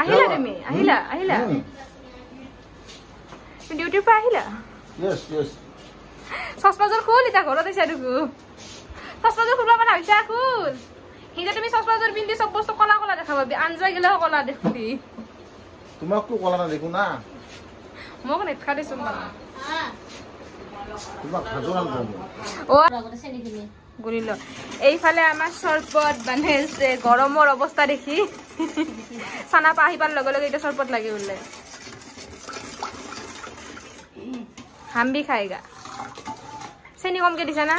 আহিলা তুমি আহিলা আহিলা ডিউটিৰ পৰা আহিলা চশমাযোৰ খুল এতিয়া ঘৰত আহিছা দেখো চশমাযোৰ খুলিব মানে ভাবিছা খুল এতিয়া তুমি চশমাযোৰ পিন্ধি চব বস্তু কলা কলা দেখা পাবি আঞ্জা গেলেও কলা দেখবি তোমাকো কলা না দেখো না মোক নেটখা দিছো তোমাক ভাজো না ও গুলিল এইফালে আমাৰ চৰপত মানে গৰমৰ অৱস্থা দেখি চানা পা আহিবাৰ লগে লগে এটা চৰপত লাগে উল্লে हम भी खाएगा চেনি কমকে দিছা না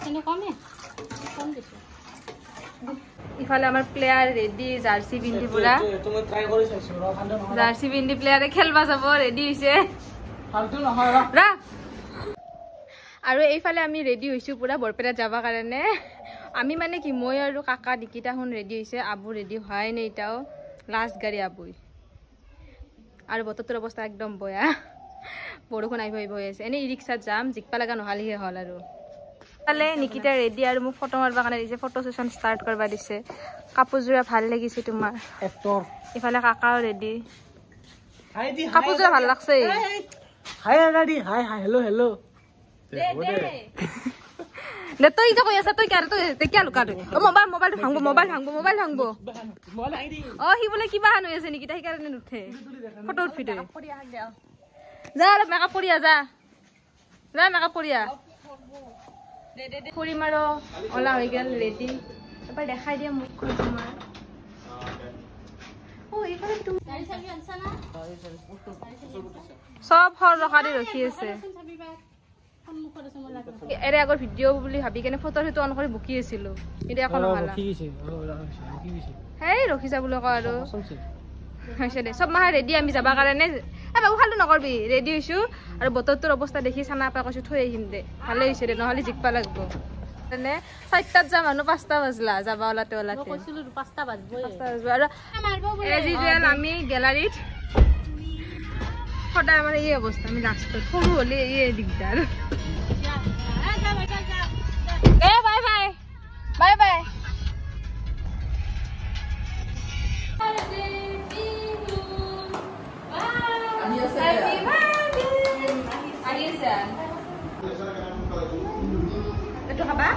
চেনি কমে কম দিছো ইফালে আমাৰ প্লেয়াৰ ৰেডি জাৰ্সি পিন্ধি পুৰা তুমি ট্ৰাই কৰি চাইছো জাৰ্সি পিন্ধি প্লেয়াৰে খেলবা যাব ৰেডি হৈছে ফালতু নহয় ৰা আৰু এইফালে আমি ৰেডি হৈছো পুৰা বৰপেটা যাবা কাৰণে আমি মানে কি মই আৰু কাকা দিকিটা হুন ৰেডি হৈছে আবু ৰেডি হয় নাই এটাও লাস্ট গাড়ি আবুই আৰু বতৰৰ অৱস্থা একদম বয়া বৰষুণ আহি হৈ আছে এনে ৰিক্সাত যাম জিকপা লাগা নহালিহে হল আৰু তালে নিকিতা ৰেডি আৰু মোক ফটো মাৰবা কাৰণে দিছে ফটো সেশন স্টাৰ্ট কৰবা দিছে কাপোৰজোৰা ভাল লাগিছে তোমাৰ এক্টৰ ইফালে কাকাও ৰেডি হাই দি কাপোৰজোৰা ভাল লাগছে হাই ৰেডি হাই হাই হেল্ল হেল্ল দে তই যে কৈ আছা তই কাৰে তই কিয়া লুকা তই মোবাইল ভাঙবো অ হি বলে কিবা হান হৈ আছে নিকিতা হি কাৰণে নুঠে ফটো উঠি যা মেকআপ কৰিয়া যা মেকআপ কৰিয়া ফুৰি মাৰো ওলা হৈ গেল ৰেডি এবাৰ দেখাই দিয়া মোক তোমাৰ ও এইফালে তুমি সব হৰ ৰখাদি ৰখি আছে এৰে আগৰ ভিডিঅ' বুলি ভাবি কেনে ফটো হেতু অন কৰি বুকি আছিলো কিন্তু এখন নহলা হেই ৰখি যা বুলি কয় আৰু হৈছে দে সব মাহে ৰেডি আমি যাবা কাৰণে এ বাবু খালু নকৰবি ৰেডি হৈছো আৰু বতৰটোৰ অৱস্থা দেখি চানা পা কৈছো থৈ আহিম দে ভালে হৈছে দে নহলে জিকপা লাগবো তেনে 4টাত যাম মানুহ 5টা বাজলা যাবা ওলাতে কৈছিলো 5টা বাজবই আৰু এজ ইউজুৱেল আমি গ্যালাৰীত সদায় মানে এই অৱস্থা আমি লাষ্টত সৰু হলে এই দিগদাৰ এ bye bye bye bye itu apa?